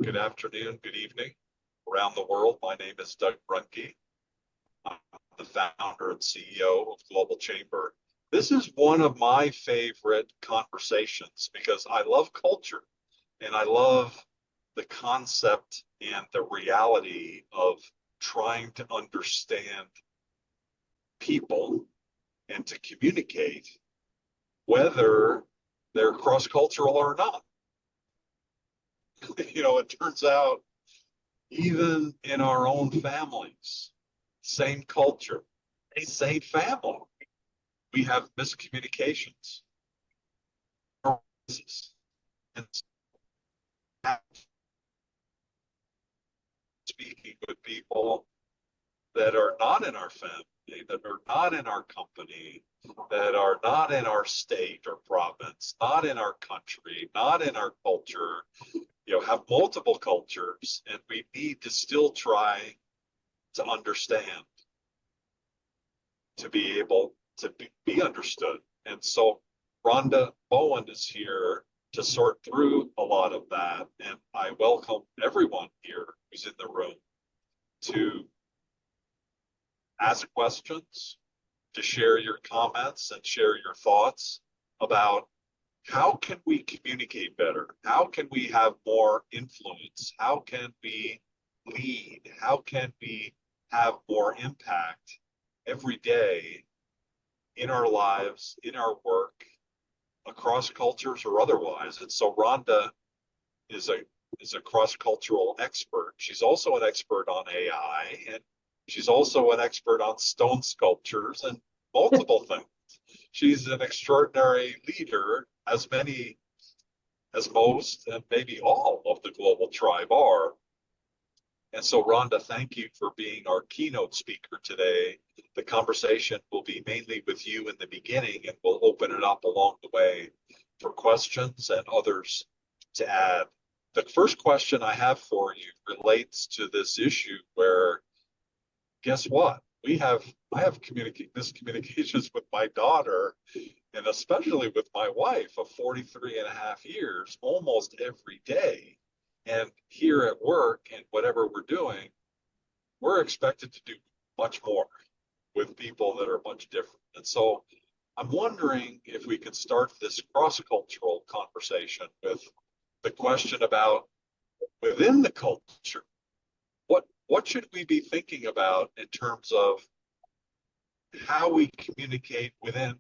Good afternoon, good evening around the world. My name is Doug Bruhnke. I'm the founder and CEO of Global Chamber. This is one of my favorite conversations because I love culture and I love the concept and the reality of trying to understand people and to communicate whether they're cross-cultural or not. It turns out even in our own families, same culture, same family, we have miscommunications. And speaking with people that are not in our family, that are not in our company, that are not in our state or province, not in our country, not in our culture, have multiple cultures, and we need to still try to understand, to be able to be understood. And so Rhonda Bowen is here to sort through a lot of that. And I welcome everyone here who's in the room to ask questions, to share your comments and share your thoughts about how can we communicate better? How can we have more influence? How can we lead? How can we have more impact every day in our lives, in our work, across cultures or otherwise? And so Rhonda is a cross-cultural expert. She's also an expert on AI, and she's also an expert on stone sculptures and multiple things. She's an extraordinary leader, as most, and maybe all of the global tribe are. And so, Rhonda, thank you for being our keynote speaker today. The conversation will be mainly with you in the beginning, and we'll open it up along the way for questions and others to add. The first question I have for you relates to this issue where, guess what? I have miscommunications with my daughter, and especially with my wife of 43 and a half years, almost every day. And here at work and whatever we're doing, we're expected to do much more with people that are much different. And so I'm wondering if we could start this cross-cultural conversation with the question about within the culture, what should we be thinking about in terms of how we communicate within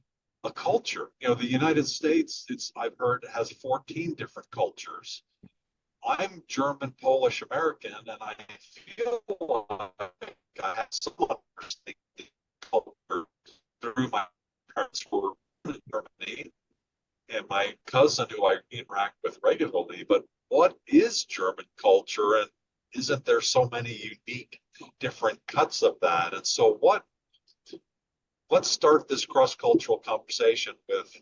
a culture? The United States, I've heard, has 14 different cultures. I'm German, Polish, American, and I feel like I have some understanding culture through my parents who were in Germany and my cousin who I interact with regularly. But what is German culture, and isn't there so many unique, different cuts of that? And so let's start this cross-cultural conversation with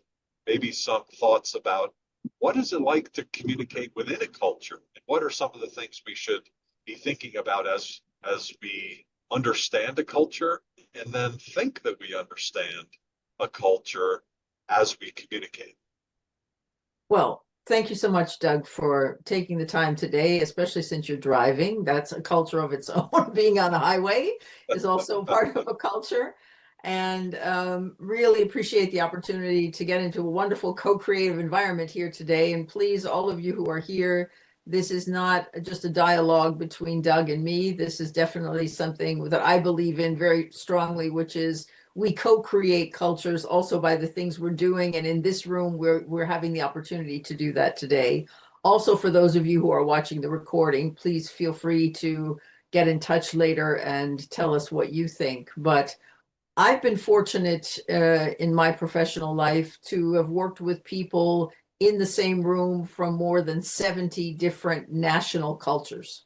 maybe some thoughts about what is it like to communicate within a culture, and what are some of the things we should be thinking about as we understand a culture, and then think that we understand a culture as we communicate. Well, thank you so much, Doug, for taking the time today, especially since you're driving. That's a culture of its own. Being on a highway is also part of a culture. And really appreciate the opportunity to get into a wonderful co-creative environment here today. And please, all of you who are here, this is not just a dialogue between Doug and me. This is definitely something that I believe in very strongly, which is we co-create cultures also by the things we're doing. And in this room, we're having the opportunity to do that today. Also, for those of you who are watching the recording, please feel free to get in touch later and tell us what you think. But I've been fortunate in my professional life to have worked with people in the same room from more than 70 different national cultures.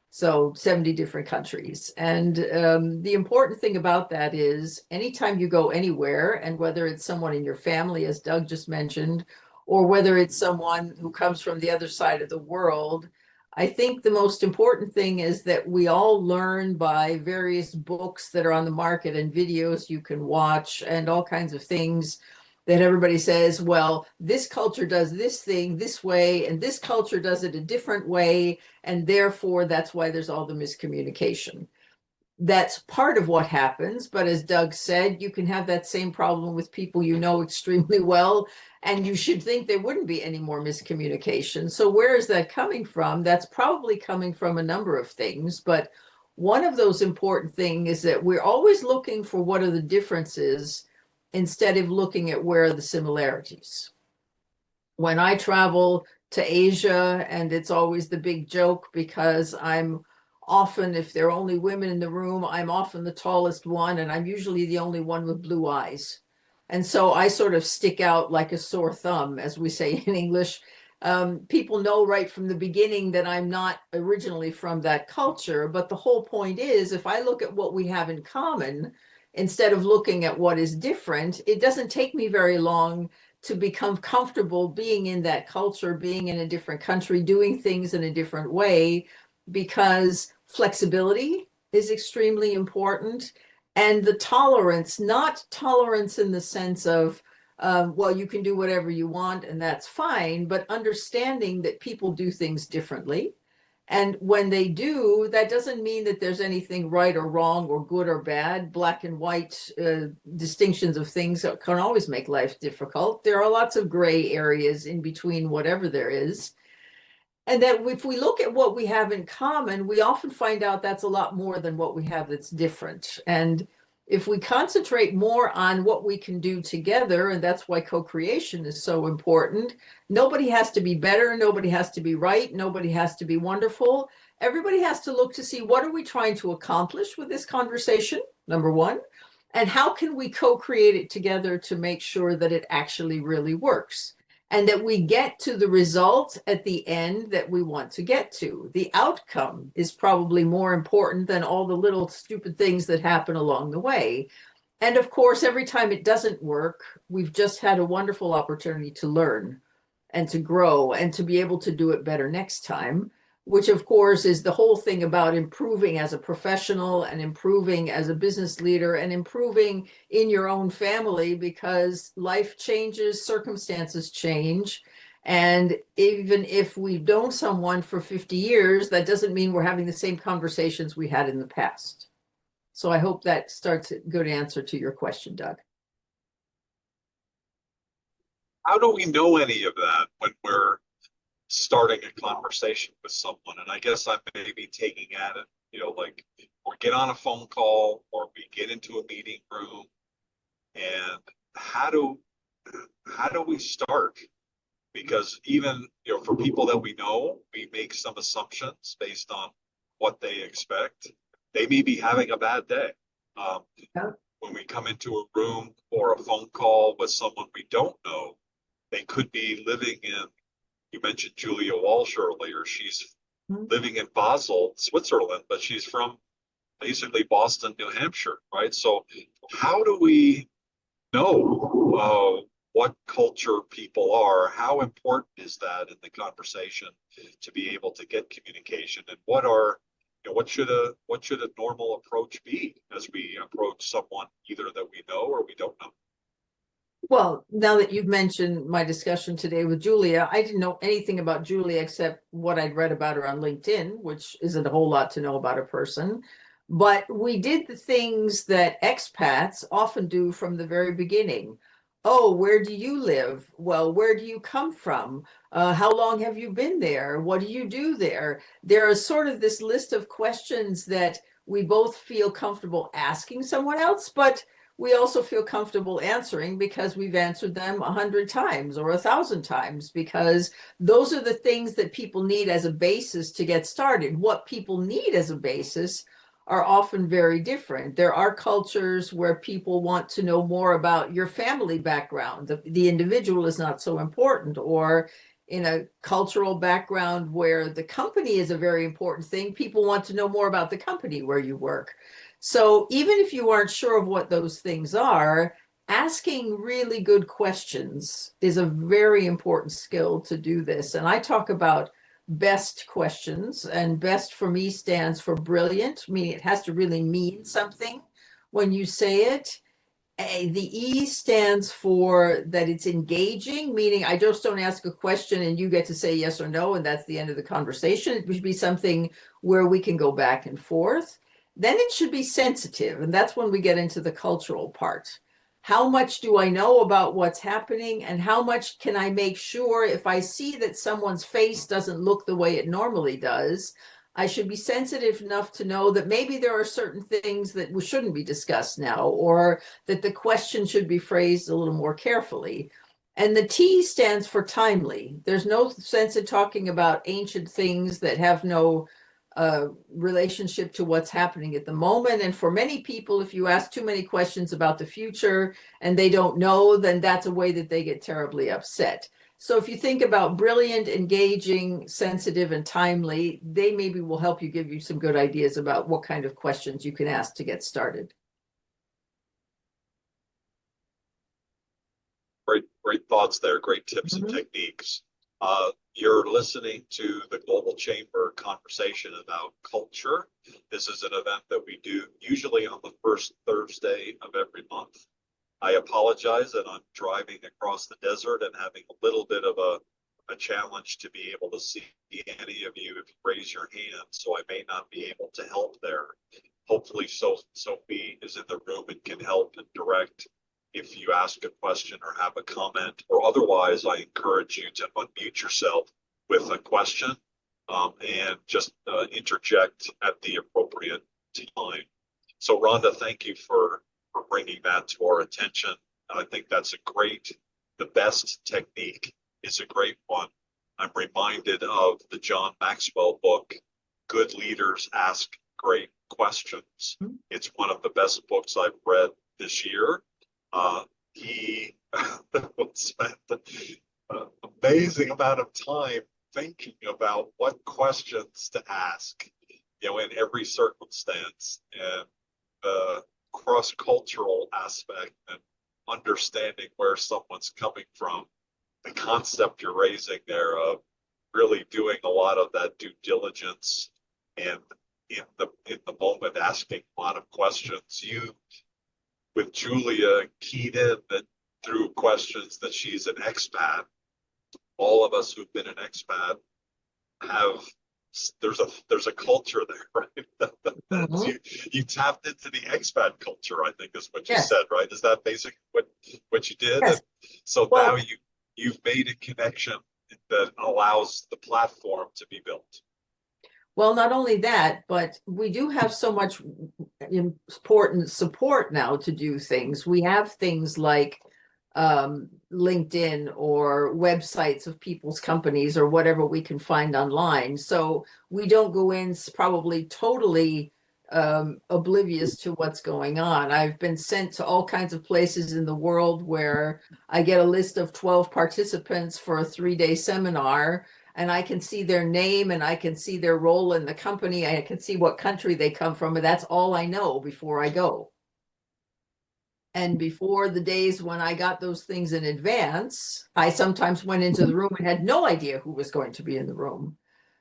So 70 different countries. And the important thing about that is anytime you go anywhere, and whether it's someone in your family, as Doug just mentioned, or whether it's someone who comes from the other side of the world, I think the most important thing is that we all learn by various books that are on the market and videos you can watch and all kinds of things. that everybody says, well, this culture does this thing this way, and this culture does it a different way, and therefore that's why there's all the miscommunication. That's part of what happens, but as Doug said, you can have that same problem with people you know extremely well, and you should think there wouldn't be any more miscommunication. So where is that coming from? That's probably coming from a number of things, but one of those important things is that we're always looking for what are the differences instead of looking at where are the similarities. When I travel to Asia, and it's always the big joke because I'm often, if there are only women in the room, I'm often the tallest one, and I'm usually the only one with blue eyes. And so I sort of stick out like a sore thumb, as we say in English. People know right from the beginning that I'm not originally from that culture. But the whole point is, if I look at what we have in common, instead of looking at what is different, it doesn't take me very long to become comfortable being in that culture, being in a different country, doing things in a different way, because flexibility is extremely important. And the tolerance, not tolerance in the sense of, well, you can do whatever you want and that's fine, but understanding that people do things differently. And when they do, that doesn't mean that there's anything right or wrong or good or bad. Black and white distinctions of things that can always make life difficult. There are lots of gray areas in between whatever there is. And that if we look at what we have in common, we often find out that's a lot more than what we have that's different. And if we concentrate more on what we can do together, and that's why co-creation is so important, nobody has to be better, nobody has to be right, nobody has to be wonderful. Everybody has to look to see what are we trying to accomplish with this conversation, number one, and how can we co-create it together to make sure that it actually really works, and that we get to the result at the end that we want to get to. The outcome is probably more important than all the little stupid things that happen along the way. And of course, every time it doesn't work, we've just had a wonderful opportunity to learn and to grow and to be able to do it better next time, which of course is the whole thing about improving as a professional and improving as a business leader and improving in your own family, because life changes, circumstances change. And even if we've known someone for 50 years, that doesn't mean we're having the same conversations we had in the past. So I hope that starts a good answer to your question, Doug. How do we know any of that when we're starting a conversation with someone? And I guess I may be taking at it, like we get on a phone call or we get into a meeting room, and how do we start? Because even, for people that we know, we make some assumptions based on what they expect. They may be having a bad day. Yeah. When we come into a room or a phone call with someone we don't know, they could be living in, you mentioned Julia Walsh earlier. She's living in Basel, Switzerland, but she's from basically Boston, New Hampshire, right? So how do we know what culture people are? How important is that in the conversation to be able to get communication? And what should a normal approach be as we approach someone either that we know or we don't know? Well, now that you've mentioned my discussion today with Julia, I didn't know anything about Julia except what I'd read about her on LinkedIn, which isn't a whole lot to know about a person. But we did the things that expats often do from the very beginning. Oh, where do you live? Well, where do you come from? How long have you been there? What do you do there? There is sort of this list of questions that we both feel comfortable asking someone else, but we also feel comfortable answering because we've answered them 100 times or 1,000 times, because those are the things that people need as a basis to get started. What people need as a basis are often very different. There are cultures where people want to know more about your family background. The individual is not so important. Or in a cultural background where the company is a very important thing, people want to know more about the company where you work. So even if you aren't sure of what those things are, asking really good questions is a very important skill to do this. And I talk about best questions, and best for me stands for brilliant, meaning it has to really mean something when you say it. The E stands for that it's engaging, meaning I just don't ask a question and you get to say yes or no, and that's the end of the conversation. It should be something where we can go back and forth. Then it should be sensitive, and that's when we get into the cultural part. How much do I know about what's happening, and how much can I make sure if I see that someone's face doesn't look the way it normally does, I should be sensitive enough to know that maybe there are certain things that shouldn't be discussed now, or that the question should be phrased a little more carefully. And the T stands for timely. There's no sense in talking about ancient things that have no relationship to what's happening at the moment. And for many people, if you ask too many questions about the future and they don't know, then that's a way that they get terribly upset. So if you think about brilliant, engaging, sensitive, and timely, they maybe will help you, give you some good ideas about what kind of questions you can ask to get started. Great thoughts there. Great tips and techniques. You're listening to the Global Chamber conversation about culture. This is an event that we do usually on the first Thursday of every month. I apologize that I'm driving across the desert and having a little bit of a challenge to be able to see any of you if you raise your hand, so I may not be able to help there. Hopefully Sophie is in the room and can help and direct if you ask a question or have a comment, or otherwise I encourage you to unmute yourself with a question and just interject at the appropriate time. So Rhonda, thank you for bringing that to our attention. I think that's the best technique is a great one. I'm reminded of the John Maxwell book, Good Leaders Ask Great Questions. It's one of the best books I've read this year. He spent an amazing amount of time thinking about what questions to ask, in every circumstance, and the cross-cultural aspect and understanding where someone's coming from. The concept you're raising there of really doing a lot of that due diligence and in the moment asking a lot of questions. You, with Julia, keyed in that through questions that she's an expat. All of us who've been an expat there's a culture there, right? You tapped into the expat culture, I think is what you said, right? Is that basically what you did? Yes. So now you've made a connection that allows the platform to be built. Well, not only that, but we do have so much important support now to do things. We have things like LinkedIn or websites of people's companies or whatever we can find online. So we don't go in probably totally oblivious to what's going on. I've been sent to all kinds of places in the world where I get a list of 12 participants for a 3-day seminar, and I can see their name and I can see their role in the company. I can see what country they come from, and that's all I know before I go. And before the days when I got those things in advance, I sometimes went into the room and had no idea who was going to be in the room.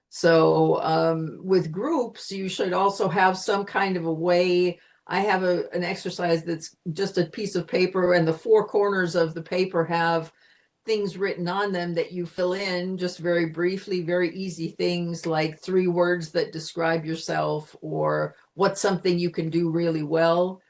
So with groups, you should also have some kind of a way. I have an exercise that's just a piece of paper, and the 4 corners of the paper have things written on them that you fill in just very briefly, very easy things like 3 words that describe yourself or what's something you can do really well.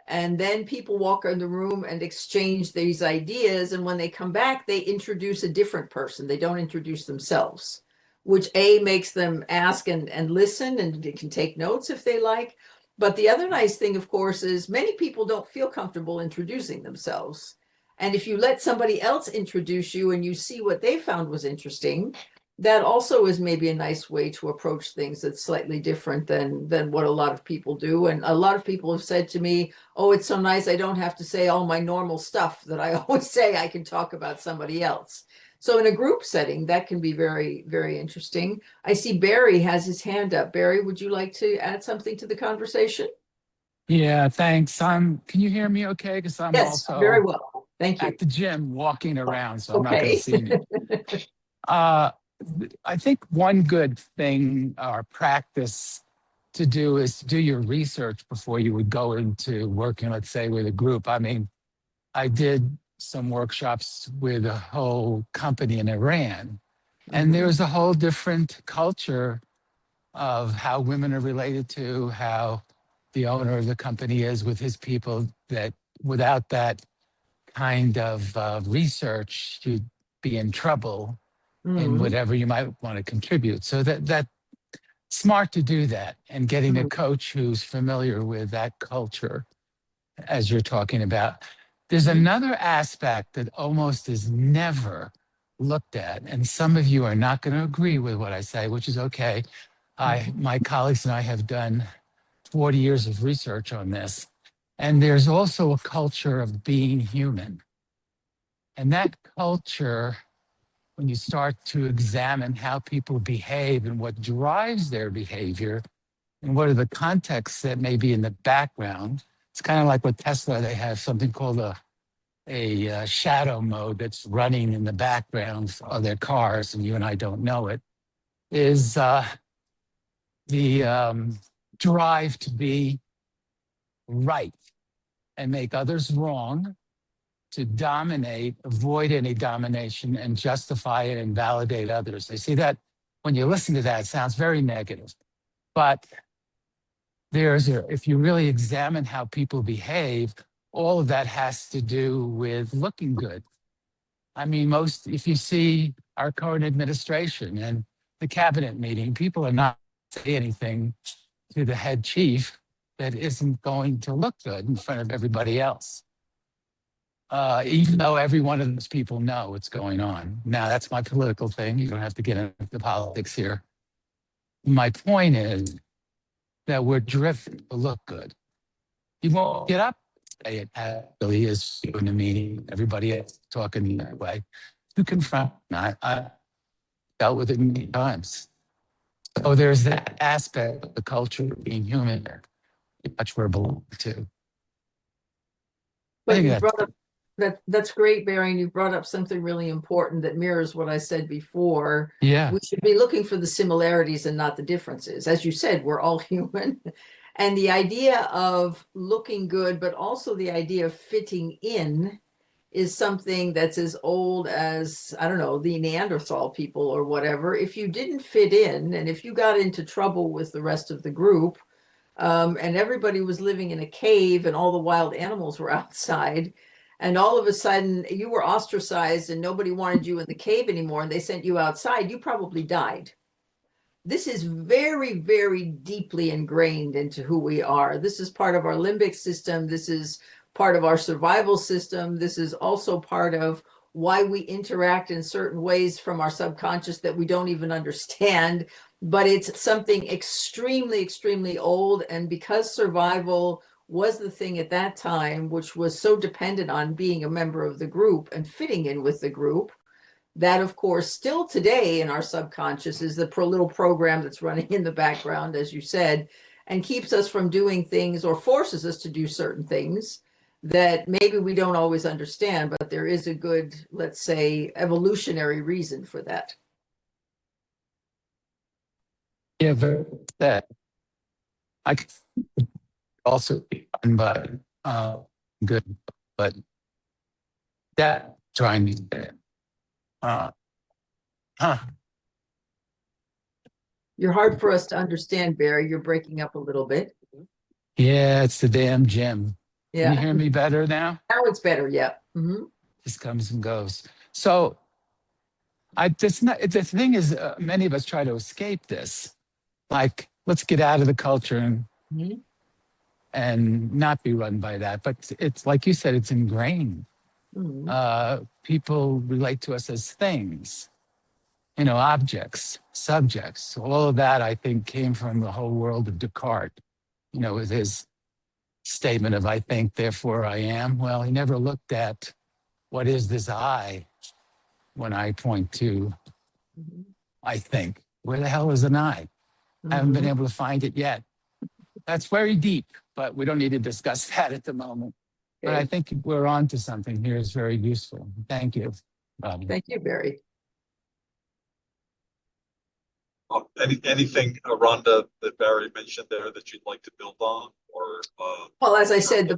And then people walk in the room and exchange these ideas. And when they come back, they introduce a different person. They don't introduce themselves, which makes them ask and listen, and they can take notes if they like. But the other nice thing, of course, is many people don't feel comfortable introducing themselves. And if you let somebody else introduce you and you see what they found was interesting, that also is maybe a nice way to approach things that's slightly different than what a lot of people do. And a lot of people have said to me, oh, it's so nice I don't have to say all my normal stuff that I always say. I can talk about somebody else. So in a group setting, that can be very, very interesting. I see Barry has his hand up. Barry, would you like to add something to the conversation? Yeah, thanks. Can you hear me okay? Because I'm Yes, very also well. Thank you. at the gym walking around, so I'm not going Okay. to see you. I think one good thing or practice to do is do your research before you would go into working, let's say, with a group. I mean, I did some workshops with a whole company in Iran, and there's a whole different culture of how women are related to, how the owner of the company is with his people, that without that kind of research, you'd be in trouble in whatever you might want to contribute. So that's smart to do that, and getting a coach who's familiar with that culture, as you're talking about. There's another aspect that almost is never looked at, and some of you are not going to agree with what I say, which is okay. My colleagues and I have done 40 years of research on this, and there's also a culture of being human. And that culture, when you start to examine how people behave and what drives their behavior, and what are the contexts that may be in the background, it's kind of like with Tesla, they have something called a shadow mode that's running in the background of their cars, and you and I don't know it, is the drive to be right and make others wrong, to dominate, avoid any domination, and justify it and validate others. I see that when you listen to that, it sounds very negative. But if you really examine how people behave, all of that has to do with looking good. I mean, if you see our current administration and the cabinet meeting, people are not saying anything to the head chief that isn't going to look good in front of everybody else. Even though every one of those people know what's going on. Now, that's my political thing. You don't have to get into politics here. My point is that we're driven to look good. You won't get up, say it really is in a meeting, everybody is talking that way. To confront, I dealt with it many times. So there's that aspect of the culture of being human there, much we're belong to. But you brought up that's great, Barry, and you brought up something really important that mirrors what I said before. Yeah. We should be looking for the similarities and not the differences. As you said, we're all human. And the idea of looking good, but also the idea of fitting in, is something that's as old as, I don't know, the Neanderthal people or whatever. If you didn't fit in, and if you got into trouble with the rest of the group, and everybody was living in a cave and all the wild animals were outside, and all of a sudden you were ostracized and nobody wanted you in the cave anymore, and they sent you outside, you probably died. This is very, very deeply ingrained into who we are. This is part of our limbic system. This is part of our survival system. This is also part of why we interact in certain ways from our subconscious that we don't even understand. But it's something extremely, extremely old. And because survival was the thing at that time, which was so dependent on being a member of the group and fitting in with the group, that, of course, still today in our subconscious is the little program that's running in the background, as you said, and keeps us from doing things or forces us to do certain things that maybe we don't always understand, but there is a good, let's say, evolutionary reason for that. Yeah, that I could also be fun, but good, but that trying to You're hard for us to understand, Barry. You're breaking up a little bit. Yeah, it's the damn gym. Yeah. Can you hear me better now? Now it's better. Yeah. Just comes and goes. So the thing is, many of us try to escape this. Like, let's get out of the culture and not be run by that. But it's like you said, it's ingrained. People relate to us as things, objects, subjects. All of that, I think, came from the whole world of Descartes, with his statement of I think, therefore I am. Well, he never looked at what is this I when I point to I think. Where the hell is an I? I haven't been able to find it yet. That's very deep, but we don't need to discuss that at the moment. But I think we're on to something here is very useful. Thank you, Bobby. Thank you, Barry. Anything, Rhonda, that Barry mentioned there that you'd like to build on, or Well, as I said, the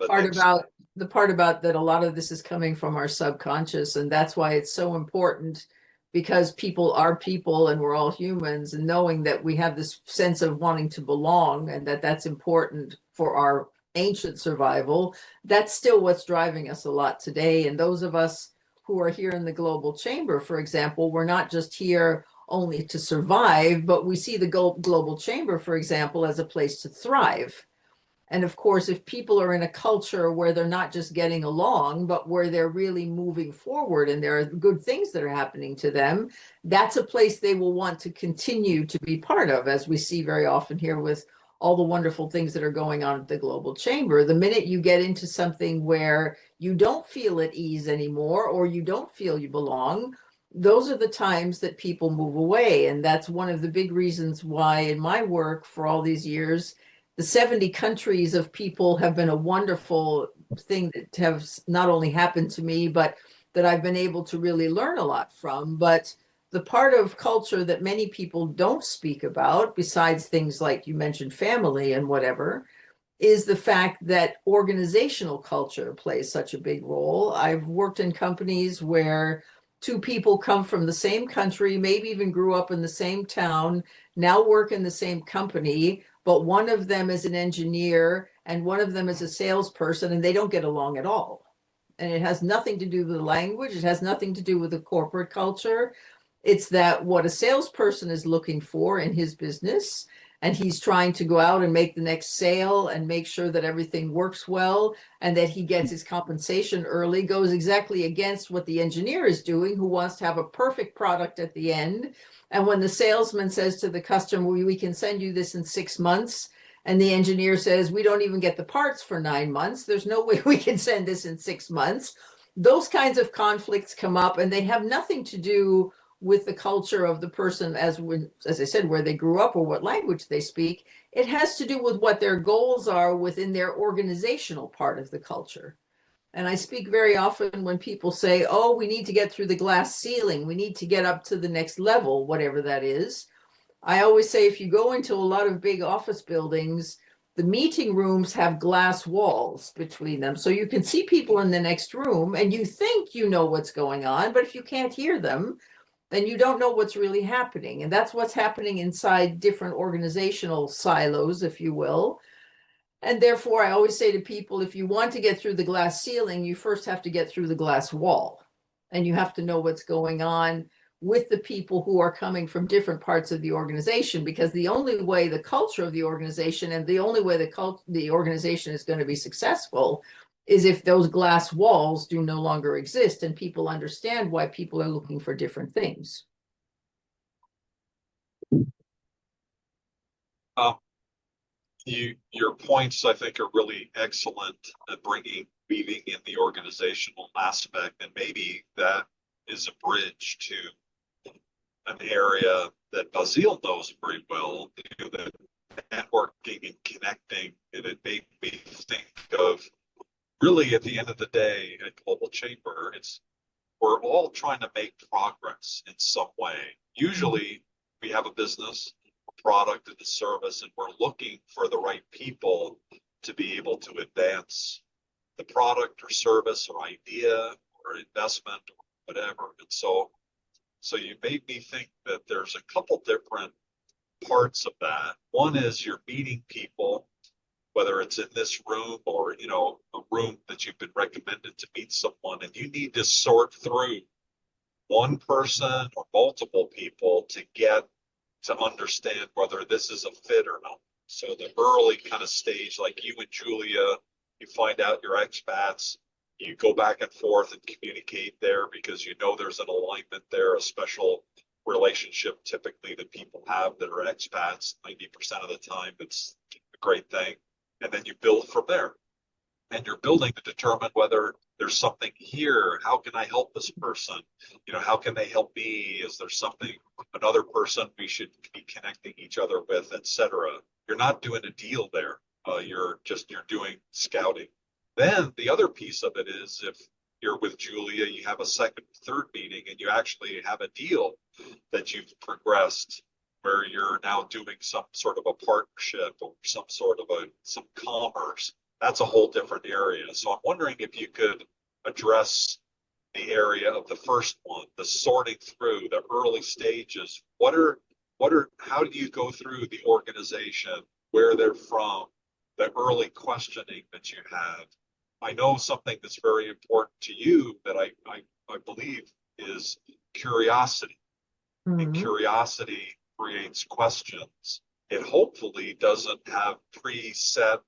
part about that, a lot of this is coming from our subconscious, and that's why it's so important, because people are people and we're all humans, and knowing that we have this sense of wanting to belong and that that's important for our ancient survival. That's still what's driving us a lot today. And those of us who are here in the global chamber, for example, we're not just here only to survive, but we see the global chamber, for example, as a place to thrive. And of course, if people are in a culture where they're not just getting along, but where they're really moving forward and there are good things that are happening to them, that's a place they will want to continue to be part of, as we see very often here with all the wonderful things that are going on at the global chamber. The minute you get into something where you don't feel at ease anymore, or you don't feel you belong, those are the times that people move away. And that's one of the big reasons why in my work for all these years, the 70 countries of people have been a wonderful thing that have not only happened to me, but that I've been able to really learn a lot from. But the part of culture that many people don't speak about, besides things like you mentioned family and whatever, is the fact that organizational culture plays such a big role. I've worked in companies where two people come from the same country, maybe even grew up in the same town, now work in the same company, but one of them is an engineer and one of them is a salesperson, and they don't get along at all. And it has nothing to do with the language. It has nothing to do with the corporate culture. It's that what a salesperson is looking for in his business, and he's trying to go out and make the next sale and make sure that everything works well and that he gets his compensation early, goes exactly against what the engineer is doing, who wants to have a perfect product at the end. And when the salesman says to the customer, we can send you this in 6 months, and the engineer says, we don't even get the parts for 9 months, there's no way we can send this in 6 months. Those kinds of conflicts come up, and they have nothing to do with the culture of the person, as I said, where they grew up or what language they speak. It has to do with what their goals are within their organizational part of the culture. And I speak very often when people say, oh, we need to get through the glass ceiling, we need to get up to the next level, whatever that is. I always say, if you go into a lot of big office buildings, the meeting rooms have glass walls between them. So you can see people in the next room and you think you know what's going on, but if you can't hear them, then you don't know what's really happening. And that's what's happening inside different organizational silos, if you will. And therefore, I always say to people, if you want to get through the glass ceiling, you first have to get through the glass wall. And you have to know what's going on with the people who are coming from different parts of the organization, because the only way the culture of the organization and the only way the organization is going to be successful is if those glass walls do no longer exist and people understand why people are looking for different things. Your points, I think, are really excellent at weaving in the organizational aspect, and maybe that is a bridge to an area that Basile knows very well, the networking and connecting, and it made me think of, really, at the end of the day, at Global Chamber, we're all trying to make progress in some way. Usually we have a business, a product, and a service, and we're looking for the right people to be able to advance the product or service or idea or investment or whatever. And so you made me think that there's a couple different parts of that. One is you're meeting people, whether it's in this room or, a room that you've been recommended to meet someone, and you need to sort through one person or multiple people to get to understand whether this is a fit or not. So the early kind of stage, like you and Julia, you find out your expats, you go back and forth and communicate there because there's an alignment there, a special relationship typically that people have that are expats 90% of the time. It's a great thing. And then you build from there. And you're building to determine whether there's something here. How can I help this person? How can they help me? Is there another person we should be connecting each other with, etc.? You're not doing a deal there. You're doing scouting. Then the other piece of it is, if you're with Julia, you have a second, third meeting, and you actually have a deal that you've progressed where you're now doing some sort of a partnership or some sort of some commerce. That's a whole different area. So I'm wondering if you could address the area of the first one, the sorting through the early stages. How do you go through the organization, where they're from, the early questioning that you have? I know something that's very important to you that I believe is curiosity. And curiosity creates questions. It hopefully doesn't have preset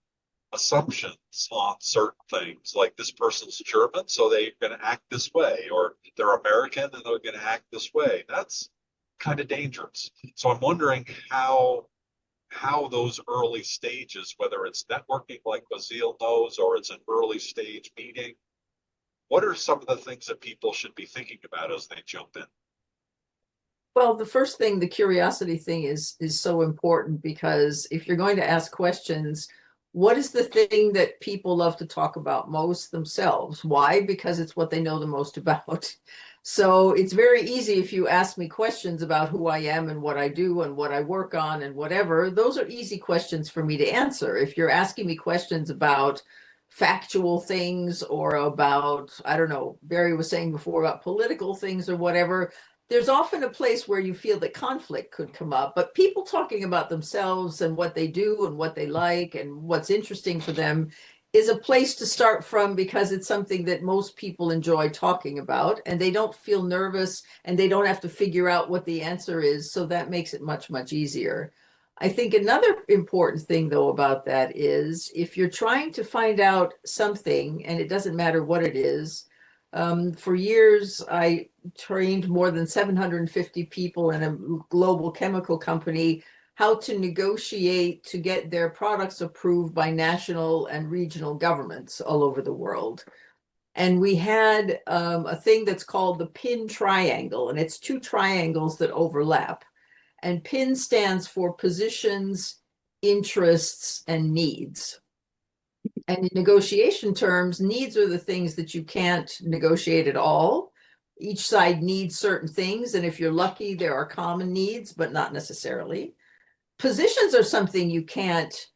assumptions on certain things, like this person's German, so they're going to act this way, or they're American and they're going to act this way. That's kind of dangerous. So I'm wondering how those early stages, whether it's networking like Basile knows, or it's an early stage meeting, what are some of the things that people should be thinking about as they jump in? Well, the first thing, the curiosity thing is so important, because if you're going to ask questions, what is the thing that people love to talk about most themselves? Why? Because it's what they know the most about. So it's very easy if you ask me questions about who I am and what I do and what I work on and whatever. Those are easy questions for me to answer. If you're asking me questions about factual things or about, I don't know, Barry was saying before about political things or whatever, there's often a place where you feel that conflict could come up. But people talking about themselves and what they do and what they like and what's interesting for them is a place to start from, because it's something that most people enjoy talking about, and they don't feel nervous and they don't have to figure out what the answer is. So that makes it much, much easier. I think another important thing, though, about that is if you're trying to find out something, and it doesn't matter what it is. For years, I trained more than 750 people in a global chemical company how to negotiate to get their products approved by national and regional governments all over the world. And we had a thing that's called the PIN triangle, and it's two triangles that overlap. And PIN stands for positions, interests, and needs. And in negotiation terms, needs are the things that you can't negotiate at all. Each side needs certain things, and if you're lucky, there are common needs, but not necessarily. Positions are something you can't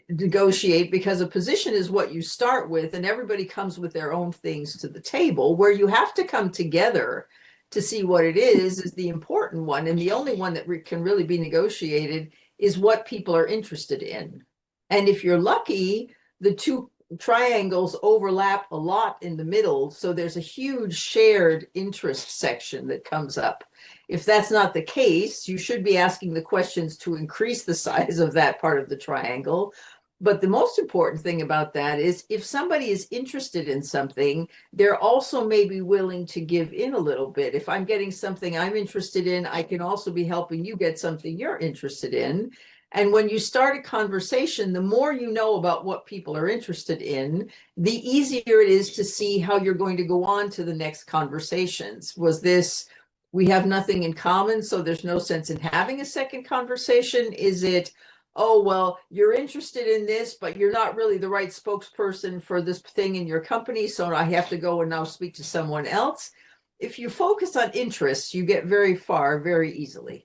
negotiate, because a position is what you start with, and everybody comes with their own things to the table. Where you have to come together to see what it is the important one, and the only one that can really be negotiated is what people are interested in. And if you're lucky, the two triangles overlap a lot in the middle, so there's a huge shared interest section that comes up. If that's not the case, you should be asking the questions to increase the size of that part of the triangle. But the most important thing about that is if somebody is interested in something, they're also maybe willing to give in a little bit. If I'm getting something I'm interested in, I can also be helping you get something you're interested in. And when you start a conversation, the more you know about what people are interested in, the easier it is to see how you're going to go on to the next conversations. Was this, we have nothing in common, so there's no sense in having a second conversation? Is it, oh, well, you're interested in this, but you're not really the right spokesperson for this thing in your company, so I have to go and now speak to someone else? If you focus on interests, you get very far very easily.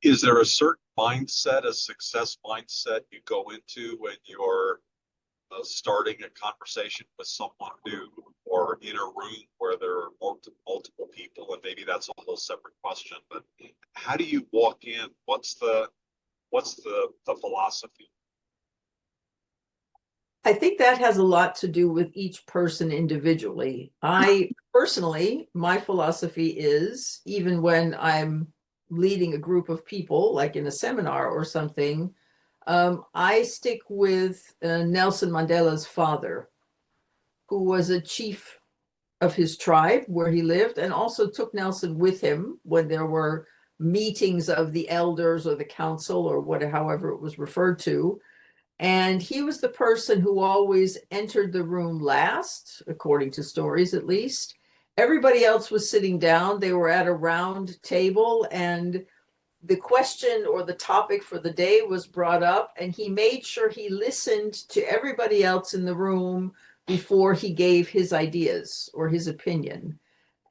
Is there a certain mindset, a success mindset you go into when you're starting a conversation with someone new, or in a room where there are multiple people? And maybe that's a whole separate question, but how do you walk in? What's the philosophy? I think that has a lot to do with each person individually. I personally, my philosophy is, even when I'm leading a group of people, like in a seminar or something, I stick with Nelson Mandela's father, who was a chief of his tribe where he lived, and also took Nelson with him when there were meetings of the elders or the council or whatever, however it was referred to. And he was the person who always entered the room last, according to stories at least. Everybody else was sitting down. They were at a round table, and the question or the topic for the day was brought up, and he made sure he listened to everybody else in the room before he gave his ideas or his opinion.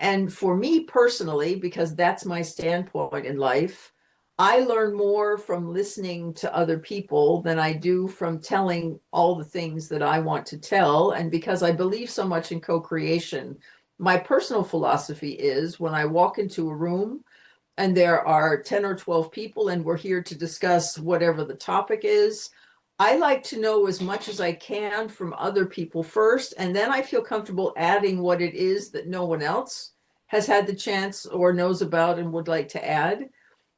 And for me personally, because that's my standpoint in life, I learn more from listening to other people than I do from telling all the things that I want to tell. And because I believe so much in co-creation, my personal philosophy is when I walk into a room and there are 10 or 12 people and we're here to discuss whatever the topic is, I like to know as much as I can from other people first, and then I feel comfortable adding what it is that no one else has had the chance or knows about and would like to add.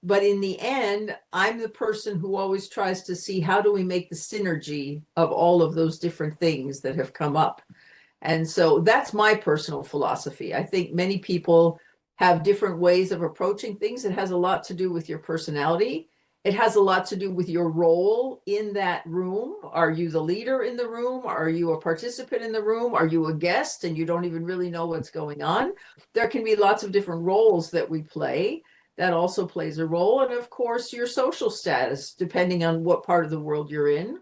But in the end, I'm the person who always tries to see how do we make the synergy of all of those different things that have come up. And so that's my personal philosophy. I think many people have different ways of approaching things. It has a lot to do with your personality. It has a lot to do with your role in that room. Are you the leader in the room? Are you a participant in the room? Are you a guest and you don't even really know what's going on? There can be lots of different roles that we play. That also plays a role. And of course, your social status, depending on what part of the world you're in.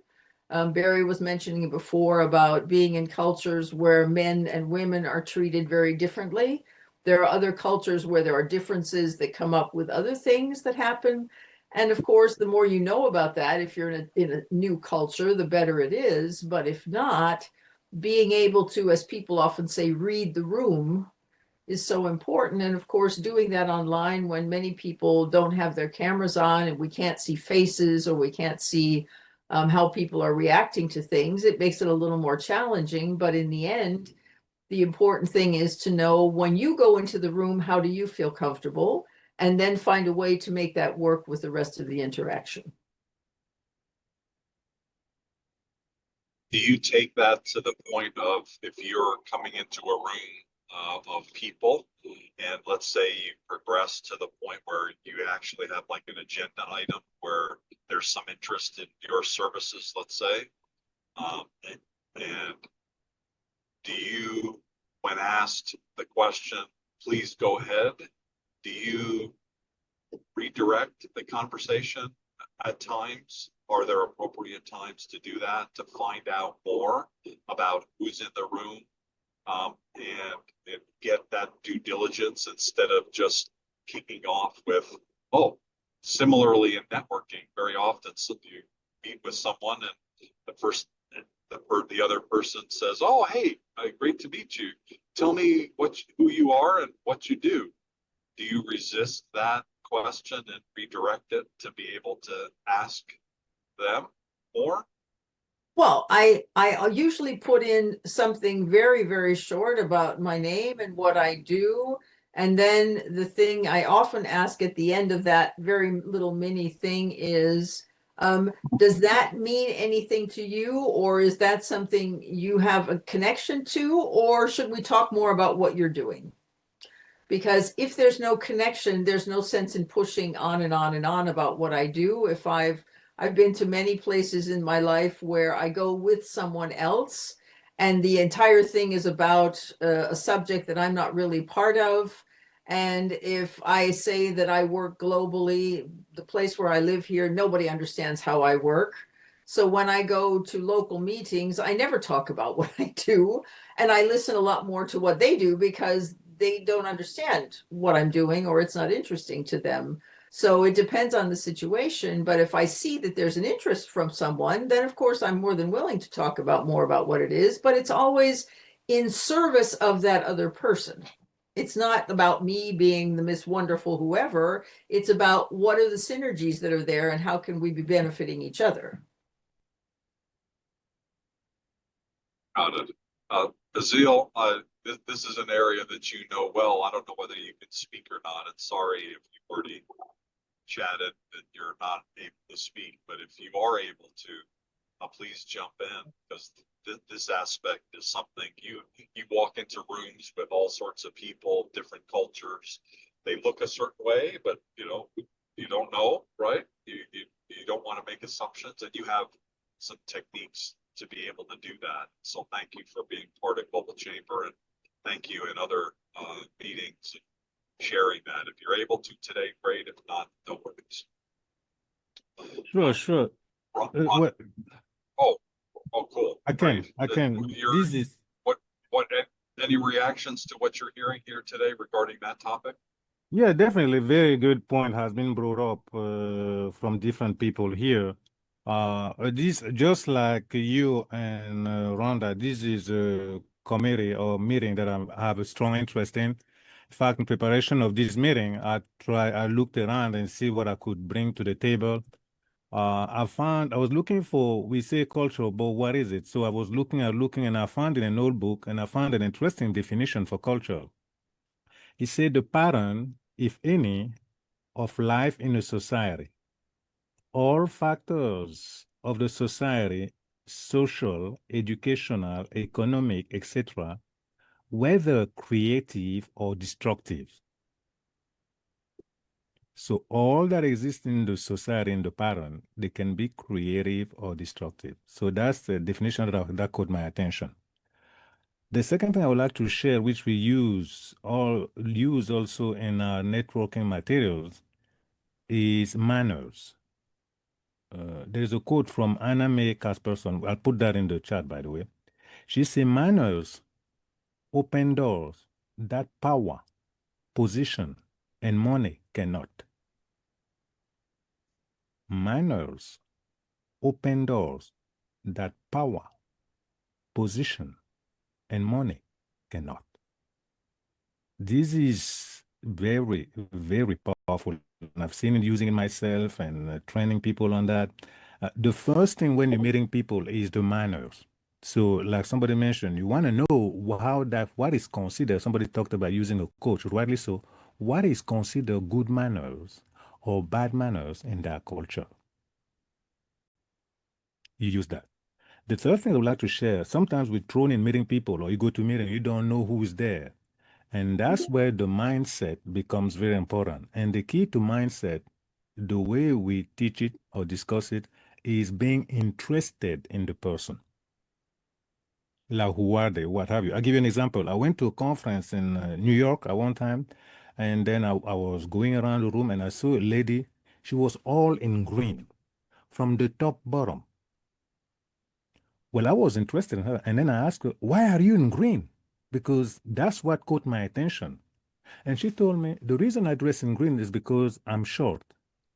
Barry was mentioning before about being in cultures where men and women are treated very differently. There are other cultures where there are differences that come up with other things that happen. And of course, the more you know about that, if you're in a new culture, the better it is. But if not, being able to, as people often say, read the room is so important. And of course, doing that online when many people don't have their cameras on and we can't see faces or we can't see how people are reacting to things, it makes it a little more challenging. But in the end, the important thing is to know when you go into the room, how do you feel comfortable? And then find a way to make that work with the rest of the interaction. Do you take that to the point of if you're coming into a room of people, and let's say you progress to the point where you actually have like an agenda item where there's some interest in your services, let's say, and do you, when asked the question, please go ahead, do you redirect the conversation at times? Are there appropriate times to do that, to find out more about who's in the room, and get that due diligence instead of just kicking off with, oh, similarly in networking, very often you meet with someone and the other person says, oh, hey, great to meet you. Tell me who you are and what you do. Do you resist that question and redirect it to be able to ask them more? Well, I usually put in something very, very short about my name and what I do. And then the thing I often ask at the end of that very little mini thing is, does that mean anything to you? Or is that something you have a connection to? Or should we talk more about what you're doing? Because if there's no connection, there's no sense in pushing on and on and on about what I do. If I've been to many places in my life where I go with someone else and the entire thing is about a subject that I'm not really part of. And if I say that I work globally, the place where I live here, nobody understands how I work. So when I go to local meetings, I never talk about what I do. And I listen a lot more to what they do because they don't understand what I'm doing or it's not interesting to them. So it depends on the situation. But if I see that there's an interest from someone, then of course I'm more than willing to talk about more about what it is. But it's always in service of that other person. It's not about me being the Miss Wonderful whoever. It's about what are the synergies that are there and how can we be benefiting each other. Got it. Azil, this is an area that you know well. I don't know whether you can speak or not. And sorry if you've already chatted that you're not able to speak, but if you are able to, please jump in, because this aspect is something you walk into rooms with all sorts of people, different cultures. They look a certain way, but you don't know, right? You don't want to make assumptions, and you have some techniques to be able to do that. So thank you for being part of Global Chamber, and thank you in other meetings and sharing that. If you're able to today, great. If not, no worries. Sure. Oh, cool. I can. Great. This is what Any reactions to what you're hearing here today regarding that topic? Yeah, definitely. Very good point has been brought up from different people here. This, just like you and Rhonda, this is a committee or meeting that I have a strong interest in. In fact, in preparation of this meeting, I looked around and see what I could bring to the table. I was looking for, we say culture, but what is it? So I was looking, and I found in an old book, and I found an interesting definition for culture. He said the pattern, if any, of life in a society. All factors of the society, social, educational, economic, etc., whether creative or destructive. So all that exists in the society, in the pattern, they can be creative or destructive. So that's the definition that caught my attention. The second thing I would like to share, which we use also in our networking materials, is manners. There's a quote from Anna Mae Casperson. I'll put that in the chat, by the way. She said, manners open doors that power, position, and money cannot. Manners open doors that power, position, and money cannot. This is very, very powerful. And I've seen it using it myself and training people on that. The first thing when you're meeting people is the manners. So, like somebody mentioned, you want to know what is considered. Somebody talked about using a coach, rightly so. What is considered good manners or bad manners in that culture? You use that. The third thing I would like to share, sometimes we're thrown in meeting people, or you go to a meeting, you don't know who is there. And that's where the mindset becomes very important. And the key to mindset, the way we teach it or discuss it, is being interested in the person. Like, who are they? What have you? I'll give you an example. I went to a conference in New York at one time, and then I was going around the room and I saw a lady. She was all in green from the top bottom. Well, I was interested in her. And then I asked her, why are you in green? Because that's what caught my attention. And she told me, the reason I dress in green is because I'm short.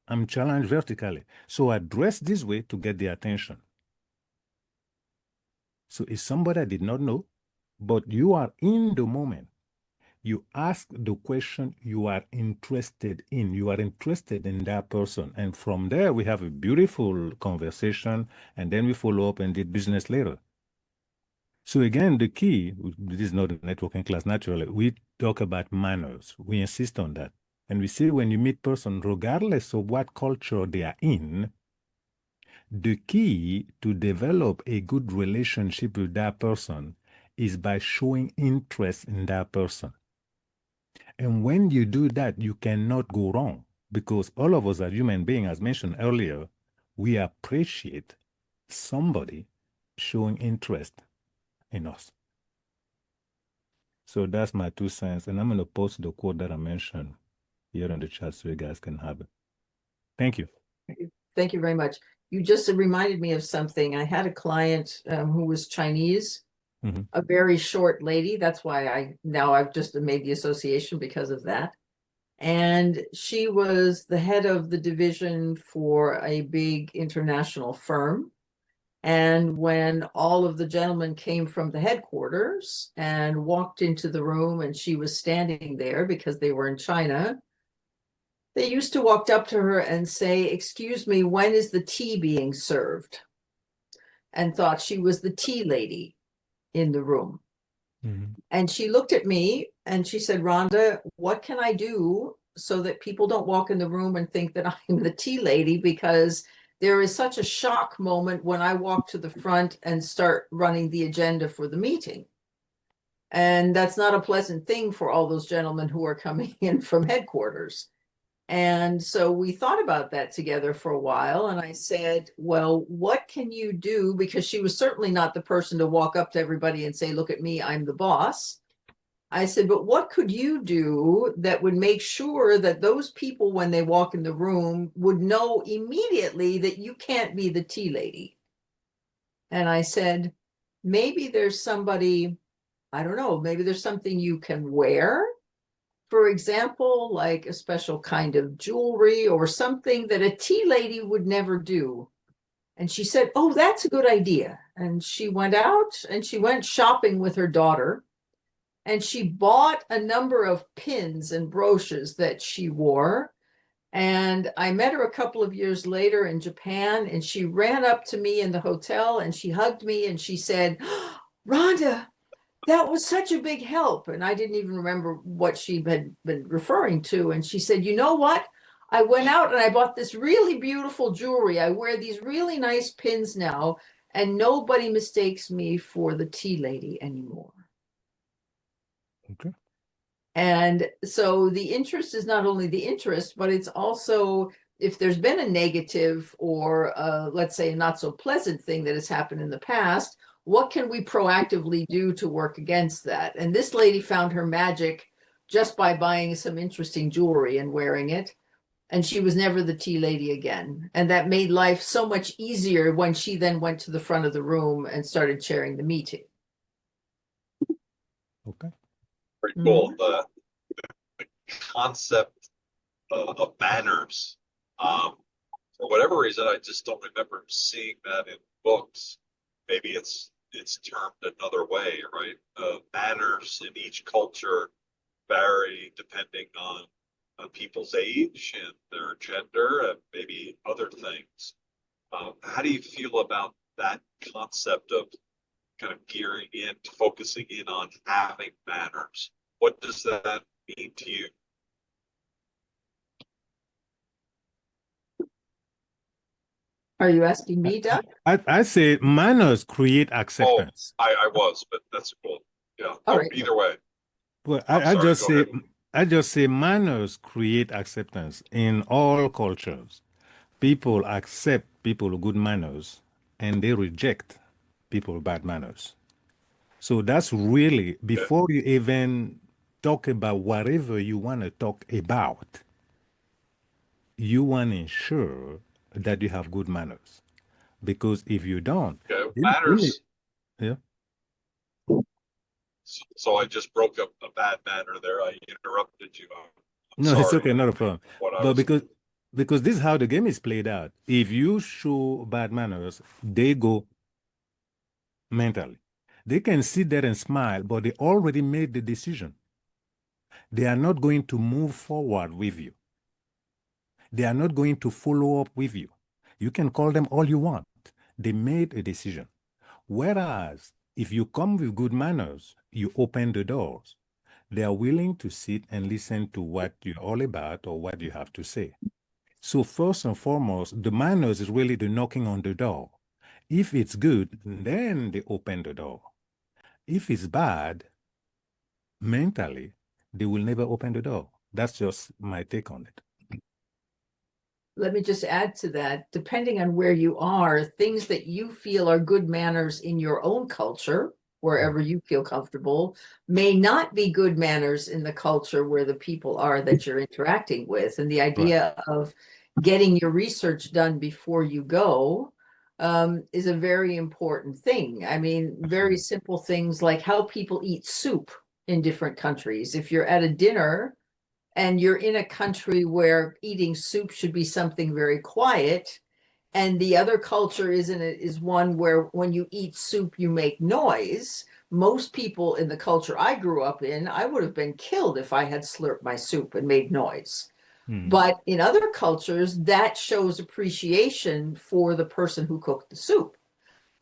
I'm challenged vertically. So I dress this way to get the attention. So it's somebody I did not know, but you are in the moment. You ask the question you are interested in. You are interested in that person. And from there, we have a beautiful conversation, and then we follow up and did business later. So again, the key, this is not a networking class, naturally, we talk about manners. We insist on that. And we see when you meet person, regardless of what culture they are in, the key to develop a good relationship with that person is by showing interest in that person. And when you do that, you cannot go wrong, because all of us are human beings, as mentioned earlier. We appreciate somebody showing interest in us. So that's my 2 cents. And I'm going to post the quote that I mentioned here in the chat so you guys can have it. Thank you. Thank you very much. You just reminded me of something. I had a client who was Chinese, a very short lady. That's why I've just made the association because of that. And she was the head of the division for a big international firm. And when all of the gentlemen came from the headquarters and walked into the room and she was standing there because they were in China, they used to walk up to her and say, "Excuse me, when is the tea being served?" And thought she was the tea lady in the room. And she looked at me and she said, "Rhonda, what can I do so that people don't walk in the room and think that I'm the tea lady? Because there is such a shock moment when I walk to the front and start running the agenda for the meeting. And that's not a pleasant thing for all those gentlemen who are coming in from headquarters." And so we thought about that together for a while. And I said, "Well, what can you do?" Because she was certainly not the person to walk up to everybody and say, "Look at me, I'm the boss." I said, "But what could you do that would make sure that those people, when they walk in the room, would know immediately that you can't be the tea lady?" And I said, "Maybe there's somebody I don't know, maybe there's something you can wear, for example, like a special kind of jewelry or something that a tea lady would never do. And she said, "Oh, that's a good idea." And she went out and she went shopping with her daughter. And she bought a number of pins and brooches that she wore. And I met her a couple of years later in Japan, and she ran up to me in the hotel and she hugged me and she said, "Rhonda, that was such a big help." And I didn't even remember what she had been referring to. And she said, "You know what? I went out and I bought this really beautiful jewelry. I wear these really nice pins now, and nobody mistakes me for the tea lady anymore." Okay. And so the interest is not only the interest, but it's also if there's been a negative or let's say a not so pleasant thing that has happened in the past, what can we proactively do to work against that? And this lady found her magic just by buying some interesting jewelry and wearing it. And she was never the tea lady again. And that made life so much easier when she then went to the front of the room and started chairing the meeting. Okay. Very cool. The concept of manners. For whatever reason, I just don't remember seeing that in books. Maybe it's termed another way, right? Manners in each culture vary depending on people's age and their gender and maybe other things. How do you feel about that concept of kind of gearing in, focusing in on having manners? What does that mean to you? Are you asking me, Doug? I say manners create Oh, acceptance. I was, but that's cool. Yeah. All right. Either way. Well, I'm I sorry, just go say ahead. I just say manners create acceptance in all cultures. People accept people with good manners and they reject people with bad manners. So that's really Yeah. before you even talk about whatever you want to talk about, you want to ensure that you have good manners. Because if you don't, Okay. then Manners. yeah. So I just broke up a bad manner there. I interrupted you. I'm No, it's sorry. okay, not a problem. What I But was. because this is how the game is played out. If you show bad manners, they go mentally. They can sit there and smile, but they already made the decision. They are not going to move forward with you. They are not going to follow up with you. You can call them all you want. They made a decision. Whereas if you come with good manners, you open the doors. They are willing to sit and listen to what you're all about or what you have to say. So first and foremost, the manners is really the knocking on the door. If it's good, then they open the door. If it's bad, mentally, they will never open the door. That's just my take on it. Let me just add to that, depending on where you are, things that you feel are good manners in your own culture, wherever you feel comfortable, may not be good manners in the culture where the people are that you're interacting with. And the idea of getting your research done before you go is a very important thing. I mean, very simple things like how people eat soup in different countries. If you're at a dinner and you're in a country where eating soup should be something very quiet, and the other culture is one where when you eat soup you make noise. Most people in the culture I grew up in, I would have been killed if I had slurped my soup and made noise. But in other cultures, that shows appreciation for the person who cooked the soup.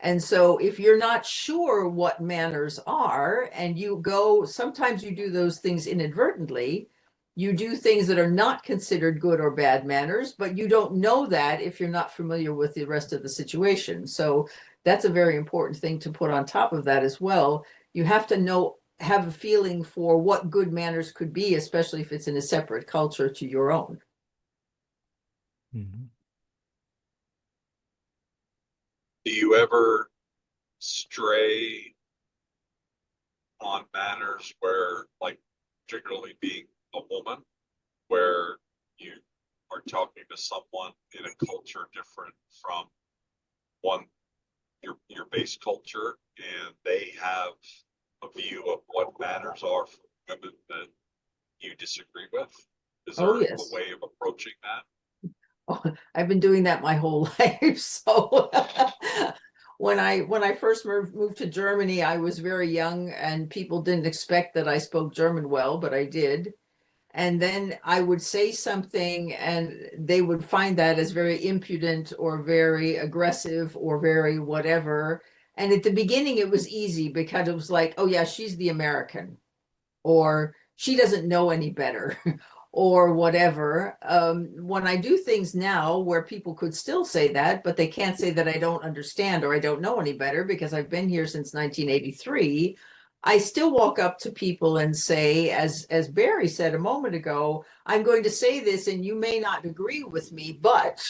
And so if you're not sure what manners are and you go, sometimes you do those things inadvertently. You do things that are not considered good or bad manners, but you don't know that if you're not familiar with the rest of the situation. So that's a very important thing to put on top of that as well. You have to know, have a feeling for what good manners could be, especially if it's in a separate culture to your own. Do you ever stray on manners where, like, particularly being a woman, where you are talking to someone in a culture different from one your base culture, and they have a view of what manners are for women that you disagree with? Is there Oh, a yes. way of approaching that? Oh, I've been doing that my whole life. So when I first moved to Germany, I was very young and people didn't expect that I spoke German well, but I did. And then I would say something and they would find that as very impudent or very aggressive or very whatever. And at the beginning, it was easy because it was like, oh, yeah, she's the American, or she doesn't know any better, or whatever. When I do things now where people could still say that, but they can't say that I don't understand or I don't know any better because I've been here since 1983, I still walk up to people and say, as Barry said a moment ago, I'm going to say this and you may not agree with me, but,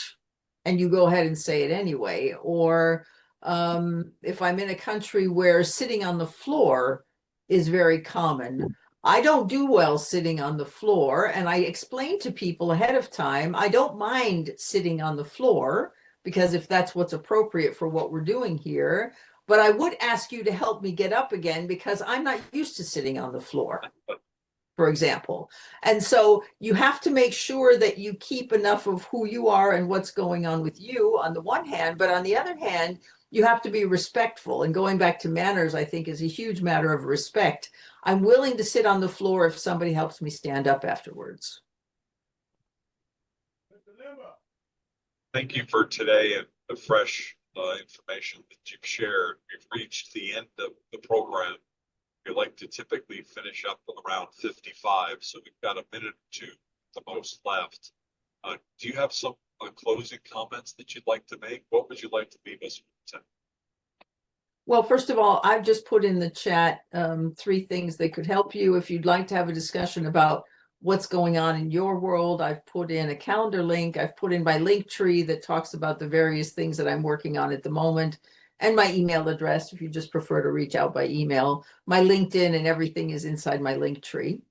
and you go ahead and say it anyway. Or if I'm in a country where sitting on the floor is very common, I don't do well sitting on the floor. And I explain to people ahead of time, I don't mind sitting on the floor because if that's what's appropriate for what we're doing here, but I would ask you to help me get up again because I'm not used to sitting on the floor, for example. And so you have to make sure that you keep enough of who you are and what's going on with you on the one hand, but on the other hand, you have to be respectful. And going back to manners, I think is a huge matter of respect. I'm willing to sit on the floor if somebody helps me stand up afterwards. Thank you for today and the fresh information that you've shared. We've reached the end of the program. We like to typically finish up around 55, so we've got a minute or two at the most left. Do you have some closing comments that you'd like to make? What would you like to leave us with? Well, first of all, I've just put in the chat 3 things that could help you. If you'd like to have a discussion about what's going on in your world, I've put in a calendar link. I've put in my link tree that talks about the various things that I'm working on at the moment, and my email address if you just prefer to reach out by email. My LinkedIn and everything is inside my link tree.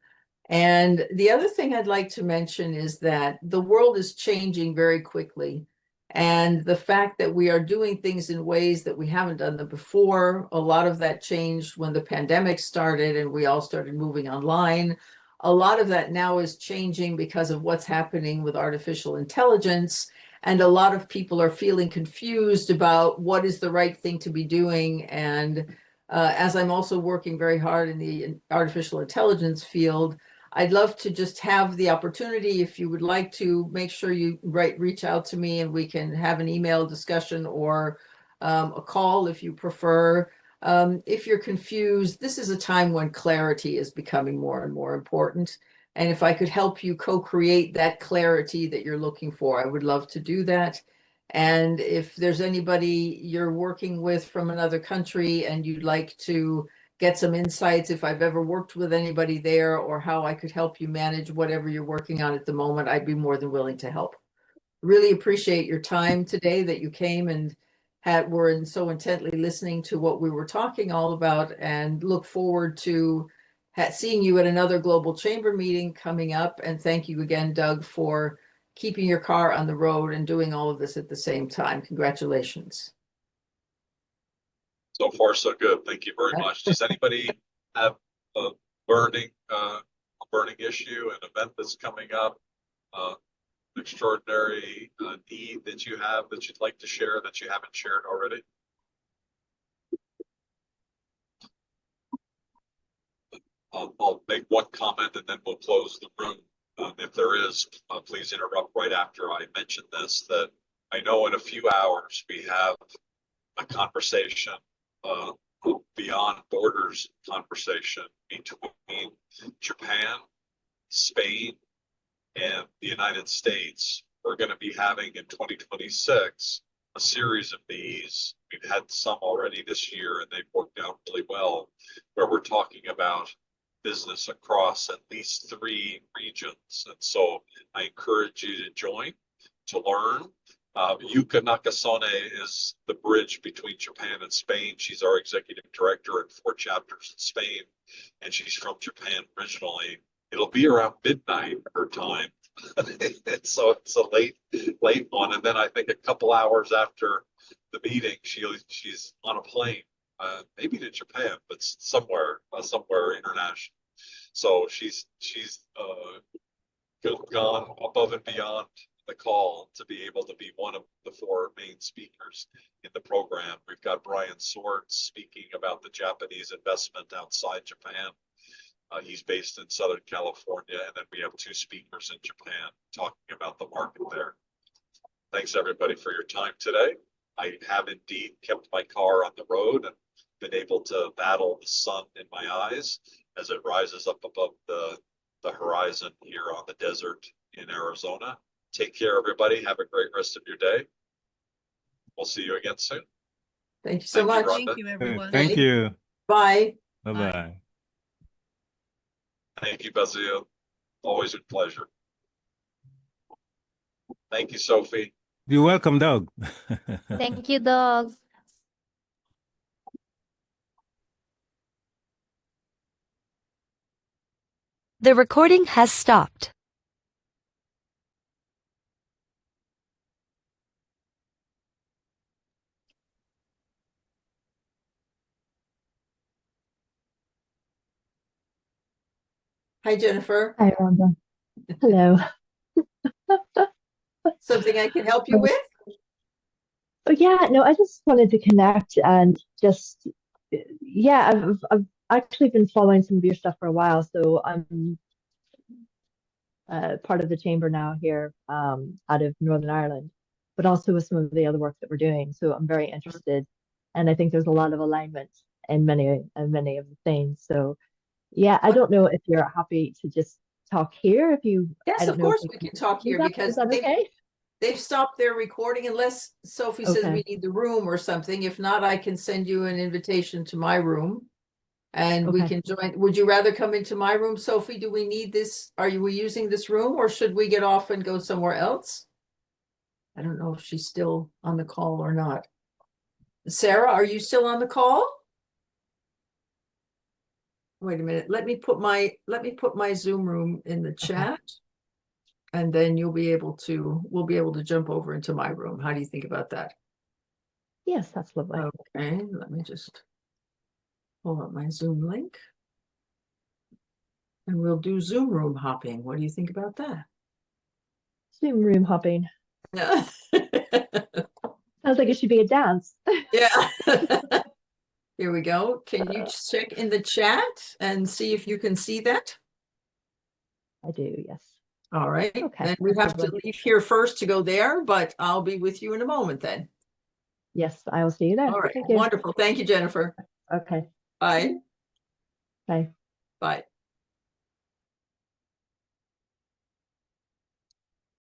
And the other thing I'd like to mention is that the world is changing very quickly. And the fact that we are doing things in ways that we haven't done them before, a lot of that changed when the pandemic started and we all started moving online. A lot of that now is changing because of what's happening with artificial intelligence. And a lot of people are feeling confused about what is the right thing to be doing. And as I'm also working very hard in the artificial intelligence field, I'd love to just have the opportunity, if you would like to, make sure you reach out to me and we can have an email discussion or a call if you prefer. If you're confused, this is a time when clarity is becoming more and more important. And if I could help you co-create that clarity that you're looking for, I would love to do that. And if there's anybody you're working with from another country and you'd like to get some insights, if I've ever worked with anybody there or how I could help you manage whatever you're working on at the moment, I'd be more than willing to help. Really appreciate your time today that you came and were so intently listening to what we were talking all about, and look forward to seeing you at another Global Chamber meeting coming up. And thank you again, Doug, for keeping your car on the road and doing all of this at the same time. Congratulations. So far, so good. Thank you very much. Does anybody have a burning issue, an event that's coming up, extraordinary need that you have that you'd like to share that you haven't shared already? I'll make one comment and then we'll close the room. If there is, please interrupt right after I mention this, that I know in a few hours we have a conversation, beyond borders conversation between Japan, Spain, and the United States. We're going to be having in 2026 a series of these. We've had some already this year and they've worked out really well, where we're talking about business across at least 3 regions. And so I encourage you to join, to learn. Yuka Nakasone is the bridge between Japan and Spain. She's our executive director at 4 chapters in Spain, and she's from Japan originally. It'll be around midnight her time. So it's a late one. And then I think a couple hours after the meeting, she's on a plane maybe to Japan, but somewhere international. So she's gone above and beyond the call to be able to be one of the 4 main speakers in the program. We've got Brian Swartz speaking about the Japanese investment outside Japan. He's based in Southern California, and then we have 2 speakers in Japan talking about the market there. Thanks everybody for your time today. I have indeed kept my car on the road and been able to battle the sun in my eyes as it rises up above the horizon here on the desert in Arizona. Take care, everybody. Have a great rest of your day. We'll see you again soon. Thank you so much. Rhonda. Thank you, everyone. Thank you. Bye. Bye-bye. Thank you, Bazil. Always a pleasure. Thank you, Sophie. You're welcome, Doug. Thank you, Doug. The recording has stopped. Hi, Jennifer. Hi, Rhonda. Hello. Something I can help you with? Oh, yeah, no, I just wanted to connect and just, yeah, I've actually been following some of your stuff for a while, so I'm part of the chamber now here out of Northern Ireland, but also with some of the other work that we're doing. So I'm very interested, and I think there's a lot of alignment in many of the things. So yeah, I don't know if you're happy to just talk here. If you, I Yes, don't of know if course you we can can talk do here that. because Is that okay? they've stopped their recording unless Sophie says we Okay. need the room or something. If not, I can send you an invitation to my room and we Okay. can join. Would you rather come into my room, Sophie? Do we need this? We using this room or should we get off and go somewhere else? I don't know if she's still on the call or not. Sarah, are you still on the call? Wait a minute. Let me put my Zoom room in the chat. And then we'll be able to jump over into my room. How do you think about that? Yes, that's lovely. Okay, let me just pull up my Zoom link. And we'll do Zoom room hopping. What do you think about that? Zoom room hopping. Yeah. Sounds like it should be a dance. Yeah. Here we go. Can you check in the chat and see if you can see that? I do, yes. All right. Okay. Then we have to leave here first to go there, but I'll be with you in a moment then. Yes, I will see you there. All right. Thank you. Wonderful. Thank you, Jennifer. Okay. Bye. Bye. Bye.